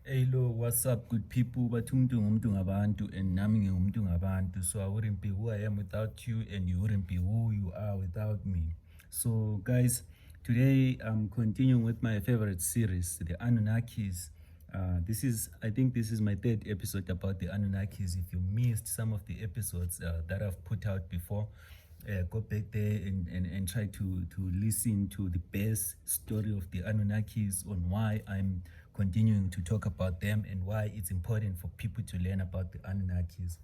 Hello, what's up, good people? Batumtu ngumntu ngabantu and nami ngumntu ngabantu. So I wouldn't be who I am without you, and you wouldn't be who you are without me. So, guys, today I'm continuing with my favorite series, the Anunnakis. I think this is my third episode about the Anunnakis. If you missed some of the episodes that I've put out before, go back there and try to listen to the best story of the Anunnakis, on why I'm continuing to talk about them and why it's important for people to learn about the Anunnakis.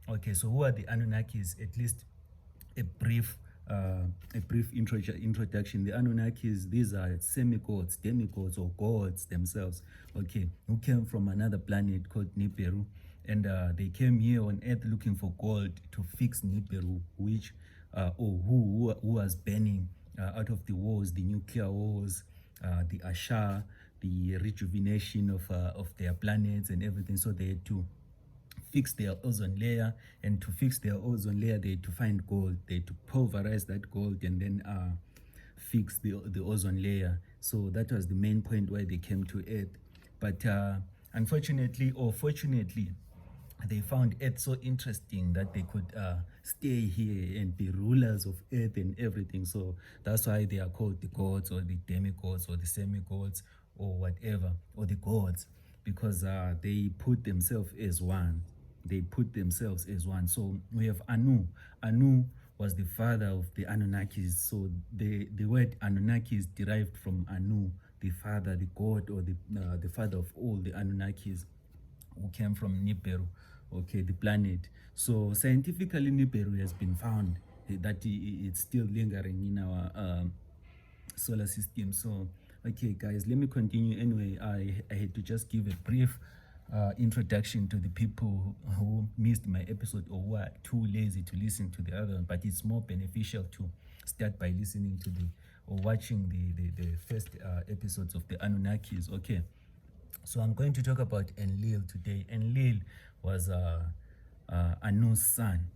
Okay, so who are the Anunnakis? At least a brief introduction. The Anunnakis, these are semi-gods, demigods, or gods themselves, okay, who came from another planet called Nibiru, and they came here on Earth looking for gold to fix Nibiru, which who was burning out of the wars, the nuclear wars, the Ashar, the rejuvenation of their planets and everything. So they had to fix their ozone layer, and to fix their ozone layer they had to find gold. They had to pulverize that gold and then fix the ozone layer. So that was the main point why they came to Earth. But unfortunately or fortunately, they found Earth so interesting that they could stay here and be rulers of Earth and everything. So that's why they are called the gods, or the demigods, or the semi-gods, or whatever, or the gods, because they put themselves as one. They put themselves as one. So we have Anu. Anu was the father of the Anunnakis. So the word Anunnaki is derived from Anu, the father, the god, or the father of all the Anunnakis, who came from Nibiru, okay, the planet. So scientifically, Nibiru has been found that it's still lingering in our solar system. So, okay, guys, let me continue. Anyway, I had to just give a brief introduction to the people who missed my episode or who are too lazy to listen to the other one, but it's more beneficial to start by listening to the or watching the first episodes of the Anunnakis. Okay, so I'm going to talk about Enlil today. Enlil was Anu's son.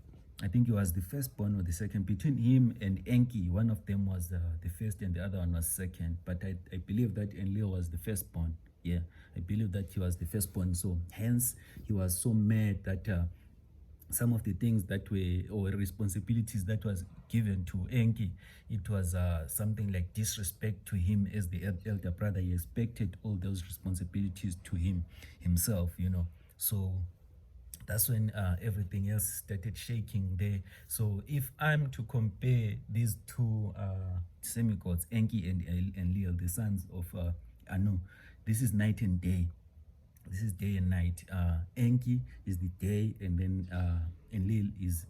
I think he was the firstborn or the second. Between him and Enki, one of them was the first and the other one was second. But I believe that Enlil was the firstborn. Yeah, I believe that he was the firstborn. So hence he was so mad that some of the things that were, or responsibilities that was given to Enki, it was something like disrespect to him as the elder brother. He expected all those responsibilities to him himself, you know. So that's when everything else started shaking there. So if I'm to compare these two semi-gods, Enki and Enlil, the sons of Anu, this is night and day. This is day and night. Enki is the day, and then Enlil is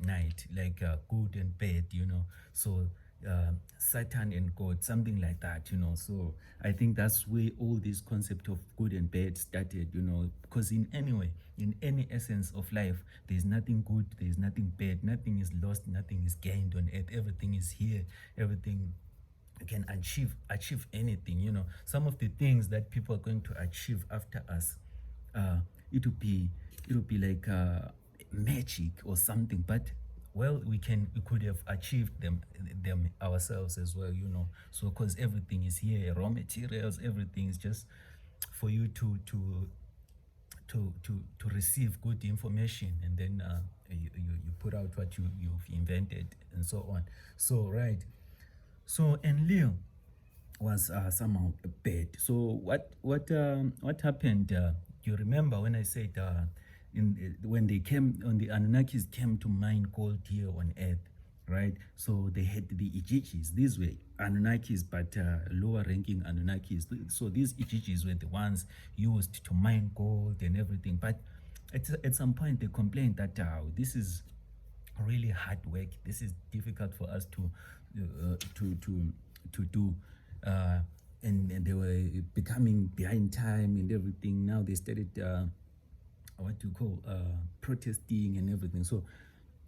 night, like good and bad, you know. So Satan and God, something like that, you know. So I think that's where all this concept of good and bad started, you know, because in any way, in any essence of life, there's nothing good, there's nothing bad, nothing is lost, nothing is gained on earth. Everything is here, everything you can achieve anything, you know. Some of the things that people are going to achieve after us, it will be like magic or something, but well, we could have achieved them ourselves as well, you know. So because everything is here, raw materials, everything is just for you to receive good information, and then you put out what you've invented and so on. So right, so Enlil was somehow bad. So what happened? You remember when I said when they came, when the Anunnakis came to mine gold here on Earth, right? So they had the Ijijis. These were Anunnakis, but lower-ranking Anunnakis. So these Ijijis were the ones used to mine gold and everything. But at some point, they complained that this is really hard work. This is difficult for us to do, and they were becoming behind time and everything. Now they started what you call protesting and everything. So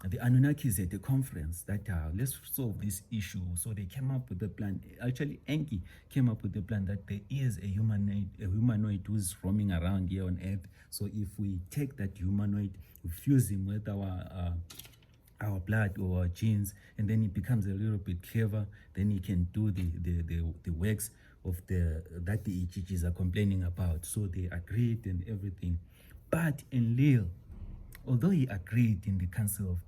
the Anunnakis at the conference that let's solve this issue. So they came up with the plan. Actually, Enki came up with the plan that there is a humanoid who's roaming around here on Earth. So if we take that humanoid, we fuse him with our blood or our genes, and then he becomes a little bit clever, then he can do the works the that the Ichichis are complaining about. So they agreed and everything. But Enlil, although he agreed in the council of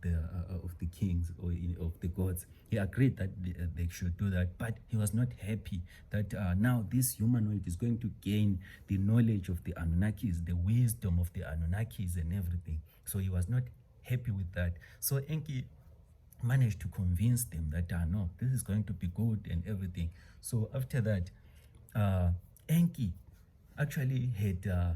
the kings or of the gods, he agreed that they should do that, but he was not happy that now this humanoid is going to gain the knowledge of the Anunnakis, the wisdom of the Anunnakis and everything. So he was not happy with that. So Enki managed to convince them that no, this is going to be good and everything. So after that, Enki actually had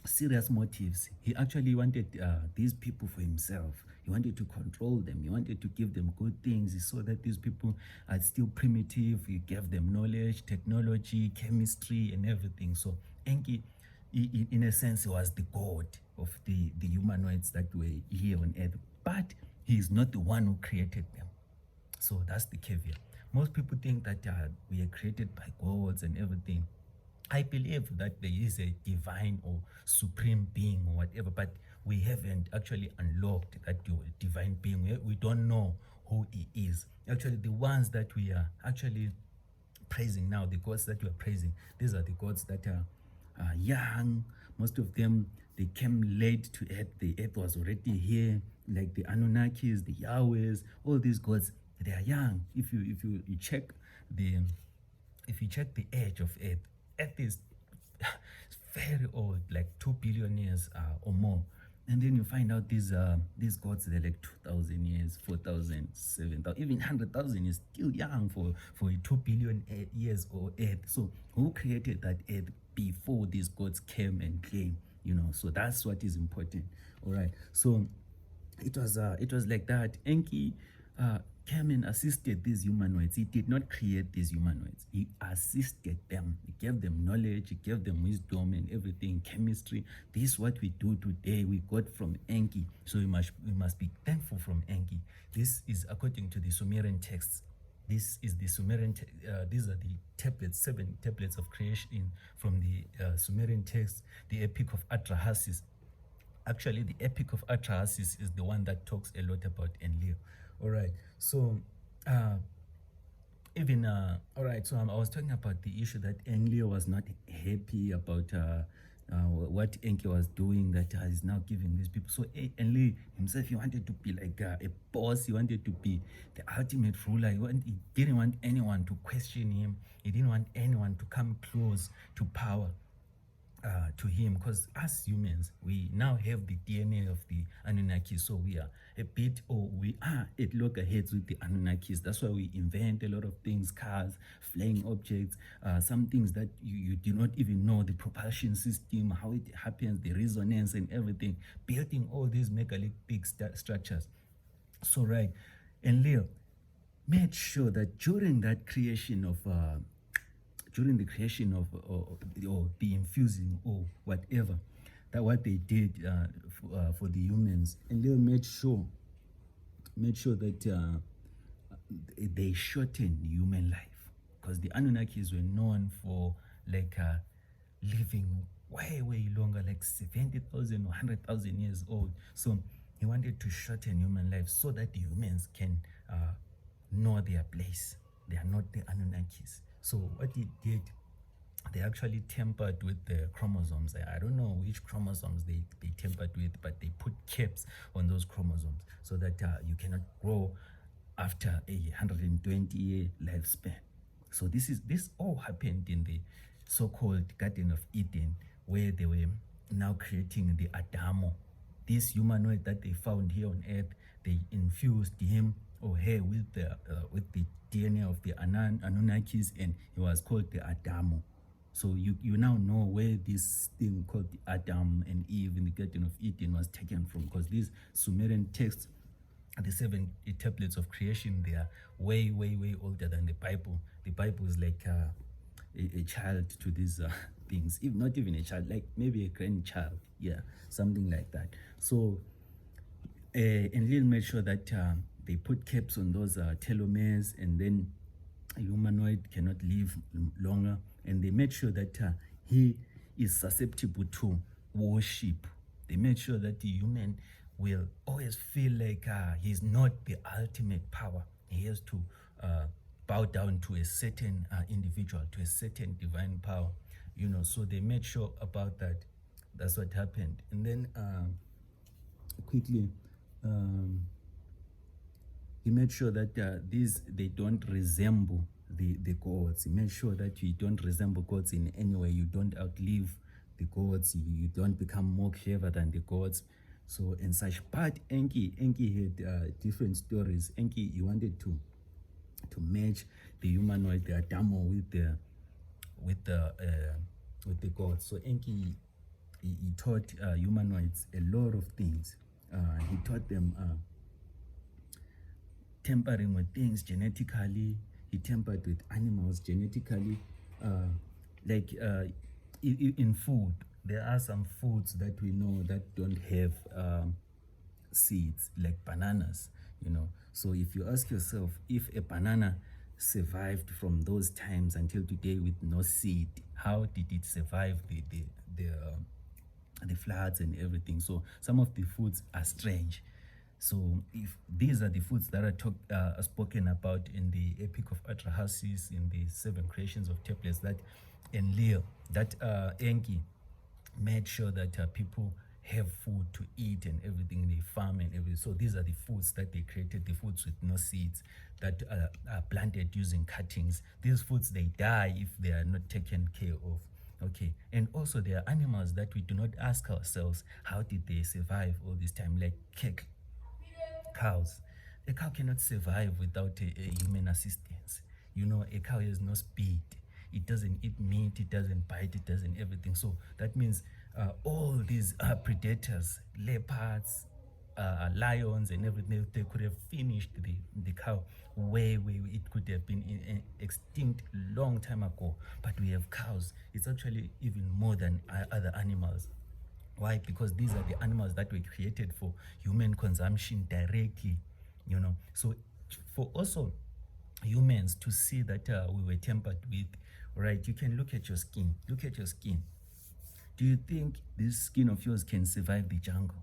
serious motives. He actually wanted these people for himself. He wanted to control them. He wanted to give them good things. He saw that these people are still primitive. He gave them knowledge, technology, chemistry, and everything. So Enki, in a sense, he was the god of the humanoids that were here on Earth. But he is not the one who created them. So that's the caveat. Most people think that we are created by gods and everything. I believe that there is a divine or supreme being or whatever, but we haven't actually unlocked that divine being. We don't know who he is. Actually, the ones that we are actually praising now, the gods that we are praising, these are the gods that are young. Most of them, they came late to Earth. The Earth was already here, like the Anunnakis, the Yahwehs, all these gods, they are young. If you check the age of Earth, Earth is very old, like 2 billion years or more. And then you find out these gods, they're like 2,000 years, 4,000, 7,000, even 100,000 is still young for a 2 billion years or Earth. So who created that Earth before these gods came and came? You know, so that's what is important. All right. So it was like that. Enki came and assisted these humanoids. He did not create these humanoids. He assisted them. He gave them knowledge. He gave them wisdom and everything, chemistry. This is what we do today. We got from Enki. So we must be thankful from Enki. This is according to the Sumerian texts. This is the Sumerian. These are the tablets, 7 tablets of creation from the Sumerian text, the Epic of Atrahasis. Actually, the Epic of Atrahasis is the one that talks a lot about Enlil. All right. So, all right. So I was talking about the issue that Enlil was not happy about what Enki was doing, that is now giving these people. So Enlil himself, he wanted to be like a boss. He wanted to be the ultimate ruler. He didn't want anyone to question him. He didn't want anyone to come close to power. To him, because as humans, we now have the DNA of the Anunnaki, so we are a bit, or we are at loggerheads with the Anunnakis. That's why we invent a lot of things, cars, flying objects, some things that you do not even know, the propulsion system, how it happens, the resonance and everything, building all these megalithic structures. So right, Enlil made sure that during that creation of during the creation of or the infusing or whatever, that what they did for the humans, and they made sure that they shortened human life, because the Anunnakis were known for like living way longer, like 70,000 or 100,000 years old. So he wanted to shorten human life so that the humans can know their place. They are not the Anunnakis. So what he did, they actually tampered with the chromosomes. I don't know which chromosomes they tampered with, but they put caps on those chromosomes so that you cannot grow after a 120-year lifespan. So this all happened in the so-called Garden of Eden, where they were now creating the Adamo, this humanoid that they found here on Earth. They infused him or her with the DNA of the Anunnakis, and he was called the Adamo. So you now know where this thing called the Adam and Eve in the Garden of Eden was taken from, because these Sumerian texts, the 7 tablets of creation, they are way older than the Bible. The Bible is like a child to these things, if not even a child, like maybe a grandchild, yeah, something like that. So Enlil made sure that they put caps on those telomeres, and then a humanoid cannot live longer. And they made sure that he is susceptible to worship. They made sure that the human will always feel like he's not the ultimate power. He has to bow down to a certain individual, to a certain divine power, so they made sure about that. That's what happened. And then quickly, he made sure that they don't resemble the gods. He made sure that you don't resemble gods in any way. You don't outlive the gods. You don't become more clever than the gods. So and such. But Enki had different stories. Enki, he wanted to match the humanoid, the Adamo, with the gods. So Enki, he taught humanoids a lot of things. He taught them tampering with things genetically. He tampered with animals genetically. Like in food, there are some foods that we know that don't have seeds, like bananas. So if you ask yourself, if a banana survived from those times until today with no seed, how did it survive the floods and everything? So some of the foods are strange. So if these are the foods that are spoken about in the Epic of Atrahasis, in the 7 creations of tablets, that Enlil, that Enki made sure that people have food to eat and everything, they farm and everything. So these are the foods that they created, the foods with no seeds that are planted using cuttings. These foods, they die if they are not taken care of. Okay, and also there are animals that we do not ask ourselves, how did they survive all this time, like cows. A cow cannot survive without a human assistance. A cow has no speed. It doesn't eat meat, it doesn't bite, it doesn't everything. So that means all these predators, leopards, lions and everything, they could have finished the cow way, it could have been extinct long time ago. But we have cows. It's actually even more than other animals. Why? Because these are the animals that were created for human consumption directly, So for also humans to see that we were tampered with, right? You can look at your skin. Look at your skin. Do you think this skin of yours can survive the jungle?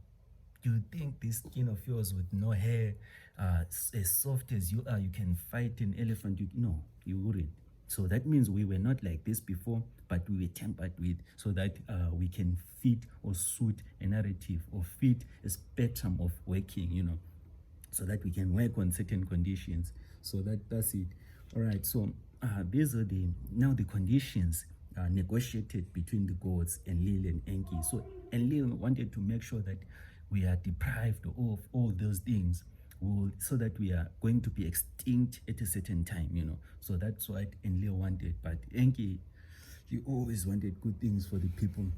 Do you think this skin of yours with no hair, as soft as you are, you can fight an elephant? No, you wouldn't. So that means we were not like this before, but we were tampered with so that we can fit or suit a narrative or fit a spectrum of working, so that we can work on certain conditions. So that's it. All right, so these are the conditions negotiated between the gods, Enlil and Enki. So Enlil wanted to make sure that we are deprived of all those things, so that we are going to be extinct at a certain time, So that's what Enlil wanted. But Enki, he always wanted good things for the people.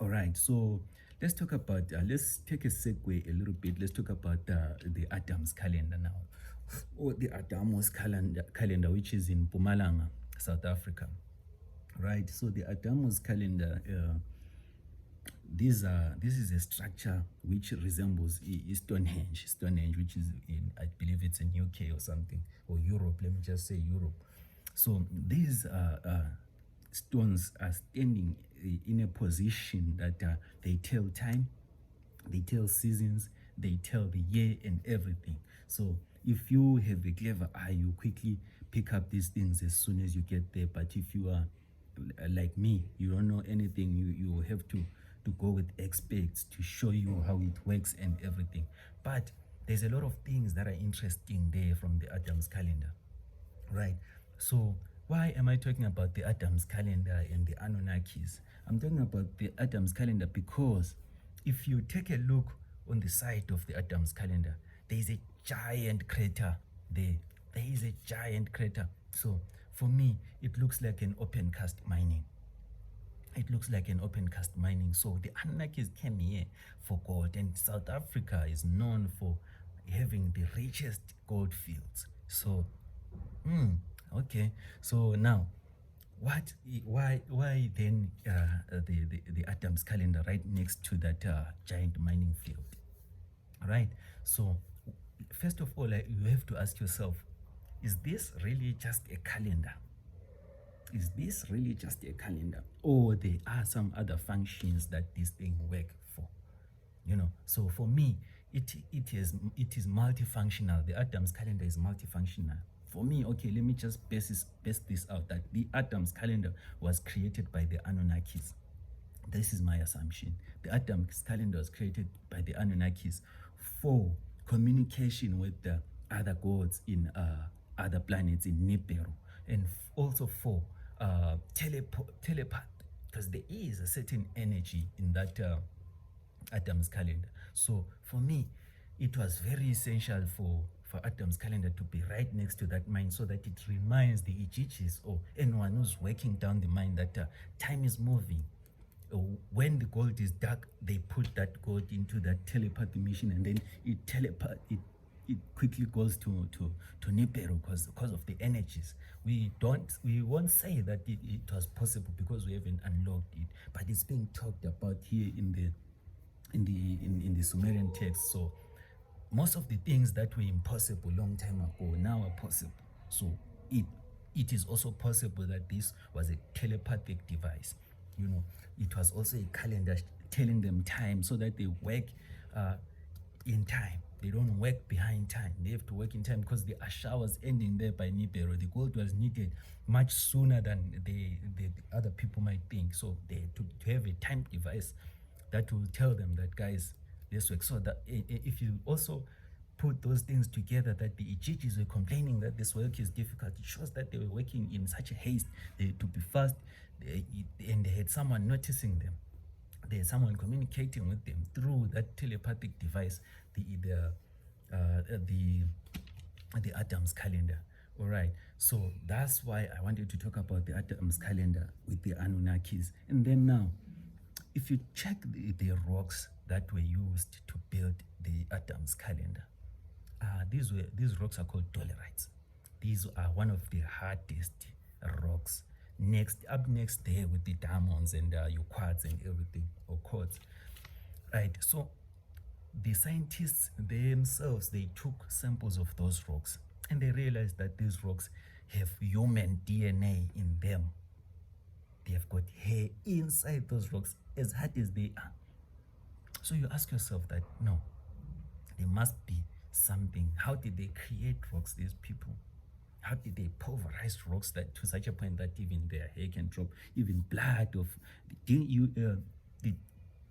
All right, so let's talk about, let's take a segue a little bit. Let's talk about the Adam's calendar now, or the Adamos calendar, which is in Mpumalanga, South Africa. Right, so the Adamos calendar, this is a structure which resembles Stonehenge, which is I believe it's in UK or something, or Europe. Let me just say Europe. So these stones are standing in a position that they tell time, they tell seasons, they tell the year and everything. So if you have a clever eye, you quickly pick up these things as soon as you get there. But if you are like me, you don't know anything, you have to go with experts to show you how it works and everything. But there's a lot of things that are interesting there from the Adam's calendar, right? So why am I talking about the Adam's calendar and the Anunnakis? I'm talking about the Adam's calendar because if you take a look on the side of the Adam's calendar, there is a giant crater there. There is a giant crater. So for me, it looks like an open cast mining. It looks like an open cast mining. So the Anunnakis came here for gold, and South Africa is known for having the richest gold fields. So, okay. So now, why then the Adam's calendar right next to that giant mining field? Right. So first of all, you have to ask yourself, is this really just a calendar? Is this really just a calendar, or there are some other functions that this thing work for? So for me, it is multifunctional. The Adam's calendar is multifunctional. for me, okay, let me just base this out, that the Adam's calendar was created by the Anunnakis. This is my assumption. The Adam's calendar was created by the Anunnakis for communication with the other gods in other planets in Nibiru, and also for telepath, because there is a certain energy in that Adam's calendar. So for me, it was very essential for Adam's calendar to be right next to that mine, so that it reminds the Ichijis or anyone who's working down the mine that time is moving. When the gold is dark, they put that gold into that telepathy machine, and then it quickly goes to Nibiru because of the energies. We won't say that it was possible because we haven't unlocked it, but it's being talked about here in the Sumerian text. So most of the things that were impossible long time ago now are possible. So it is also possible that this was a telepathic device. It was also a calendar telling them time, so that they work in time. They don't work behind time. They have to work in time, because the Asha was ending there by Nibiru. The gold was needed much sooner than the other people might think. So they had to have a time device that will tell them that, guys, let's work. So that if you also put those things together, that the Ichijis were complaining that this work is difficult, it shows that they were working in such a haste. They had to be fast, and they had someone noticing them. They had someone communicating with them through that telepathic device, the Adam's calendar. All right, so that's why I wanted to talk about the Adam's calendar with the Anunnakis. And then now, if you check the rocks that were used to build the Adam's calendar, these rocks are called dolerites. These are one of the hardest rocks. Up next there with the diamonds and your quartz and everything, or quartz. Right, so the scientists themselves, they took samples of those rocks, and they realized that these rocks have human DNA in them. They have got hair inside those rocks, as hard as they are. So you ask yourself that, no, there must be something. How did they create rocks, these people? How did they pulverize rocks that to such a point that even their hair can drop, even blood of the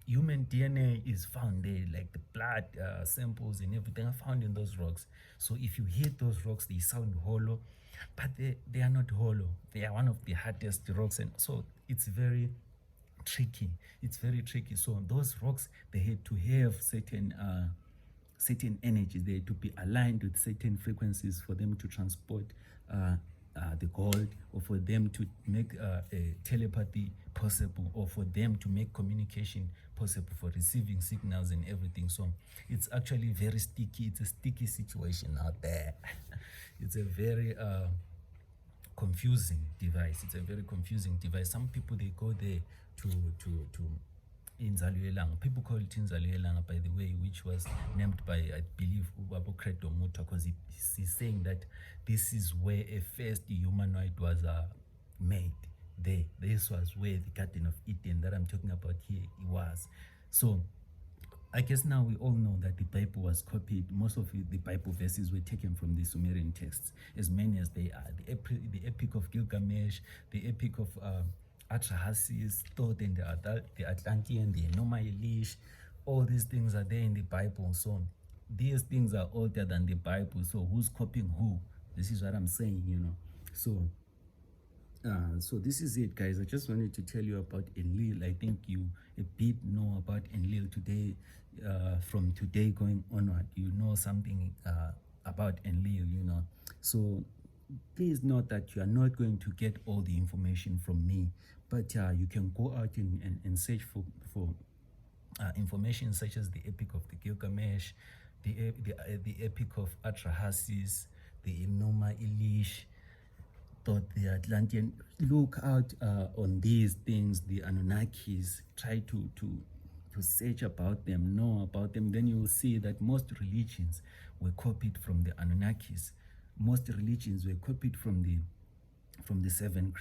human DNA is found there, like the blood samples and everything are found in those rocks. So if you hit those rocks, they sound hollow, but they are not hollow. They are one of the hardest rocks, and so it's very tricky. It's very tricky. So those rocks, they had to have certain energies. They had to be aligned with certain frequencies for them to transport the gold, or for them to make a telepathy possible, or for them to make communication possible, for receiving signals and everything. So it's actually very sticky. It's a sticky situation out there. It's a very confusing device. It's a very confusing device. Some people, they go there to Inzaluyelanga. People call it Inzaluyelanga, by the way, which was named by, I believe, Ubabo Credo Muta, because he's saying that this is where a first humanoid was made. This was where the Garden of Eden that I'm talking about here was. So I guess now we all know that the Bible was copied. Most of the Bible verses were taken from the Sumerian texts, as many as they are. The Epic of Gilgamesh, the Epic of Atrahasis, Thoth, and the Atlantean, the Enoma Elish, all these things are there in the Bible. So these things are older than the Bible. So who's copying who? This is what I'm saying, So this is it, guys. I just wanted to tell you about Enlil. I think you a bit know about Enlil today. From today going onward, you know something about Enlil, So please note that you are not going to get all the information from me, but you can go out and search for information such as the Epic of the Gilgamesh, the Epic of Atrahasis, the Enoma Elish, the Atlantean. Look out on these things, the Anunnakis. Try to search about them, know about them. Then you will see that most religions were copied from the Anunnakis. Most religions were copied from the seven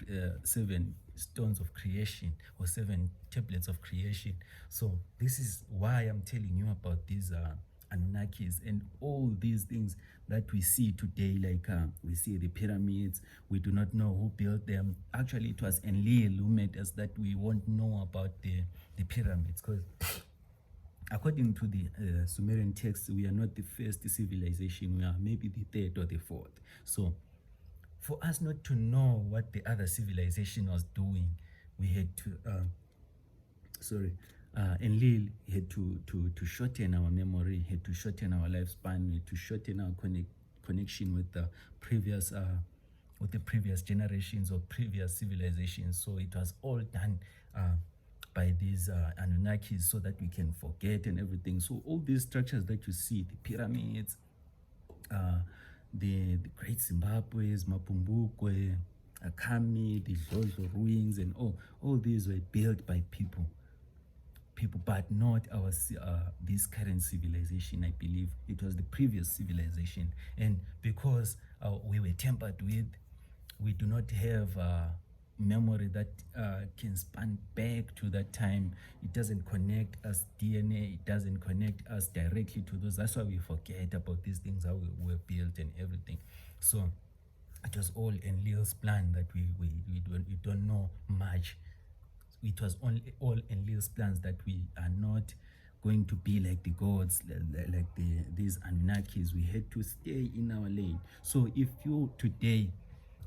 stones of creation, or 7 tablets of creation. So this is why I'm telling you about these Anunnakis, and all these things that we see today, like we see the pyramids. We do not know who built them. Actually, it was Enlil who made us that we won't know about the pyramids, because according to the Sumerian texts, we are not the first civilization. We are maybe the third or the fourth. So for us not to know what the other civilization was doing, we had to Enlil had to shorten our memory, had to shorten our lifespan, had to shorten our connection with the previous generations or previous civilizations. So it was all done by these Anunnakis, so that we can forget and everything. So all these structures that you see, the pyramids, the Great Zimbabwe's, Mapumbukwe, Kami, the Dlodlo ruins, and all these were built by people, but not our this current civilization. I believe it was the previous civilization, and because we were tampered with, we do not have memory that can span back to that time. It doesn't connect us DNA, it doesn't connect us directly to those. That's why we forget about these things, how we were built and everything. So it was all Enlil's plan that we don't know much. It was all Enlil's plans that we are not going to be like the gods, like these Anunnakis. We had to stay in our lane. So if you today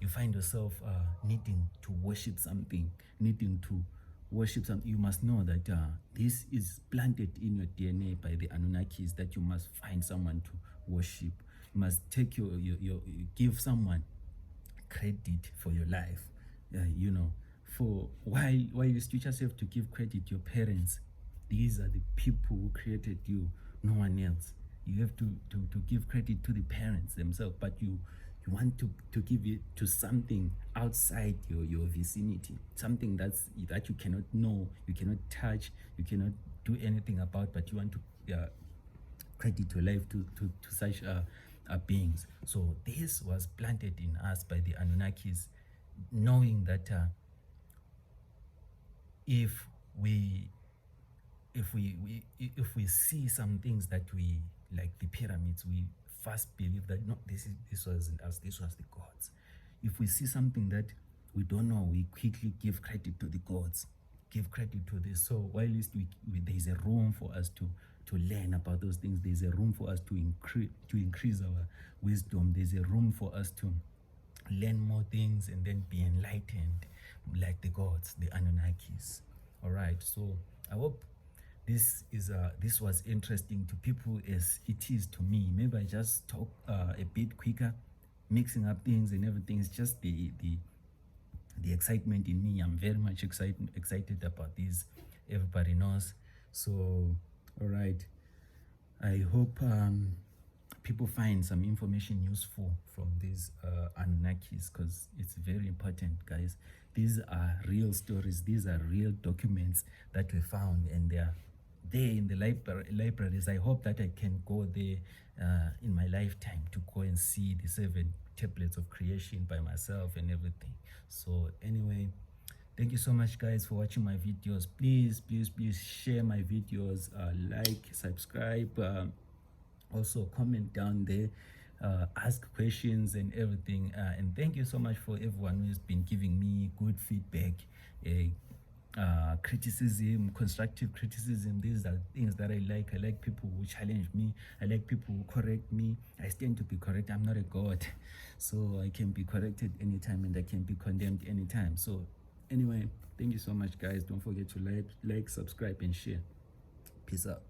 you find yourself needing to worship something, you must know that this is planted in your DNA by the Anunnakis, that you must find someone to worship. You must take your give someone credit for your life. You know, for while you teach yourself to give credit, your parents, these are the people who created you, no one else. You have to give credit to the parents themselves, but you want to give it to something outside your vicinity, something that you cannot know, you cannot touch, you cannot do anything about, but you want to credit your life to such beings. So this was planted in us by the Anunnakis, knowing that if we see some things that we like, the pyramids, we first believe that no, this wasn't us, this was the gods. If we see something that we don't know, we quickly give credit to the gods, give credit to this. So while there's a room for us to learn about those things, there's a room for us to increase our wisdom, there's a room for us to learn more things and then be enlightened like the gods, the Anunnakis. All right, so I hope this was interesting to people as it is to me. Maybe I just talk a bit quicker, mixing up things and everything. It's just the excitement in me. I'm very much excited about this. Everybody knows. So, all right. I hope people find some information useful from these Anunnakis, because it's very important, guys. These are real stories. These are real documents that we found, and they are there in the libraries. I hope that I can go there in my lifetime to go and see the 7 tablets of creation by myself and everything. So anyway, thank you so much, guys, for watching my videos. Please share my videos, like, subscribe, also comment down there, ask questions and everything, and thank you so much for everyone who's been giving me good feedback, criticism, constructive criticism. These are things that I like. I like people who challenge me. I like people who correct me. I stand to be correct. I'm not a god, so I can be corrected anytime and I can be condemned anytime. So anyway, thank you so much, guys. Don't forget to like, subscribe and share. Peace out.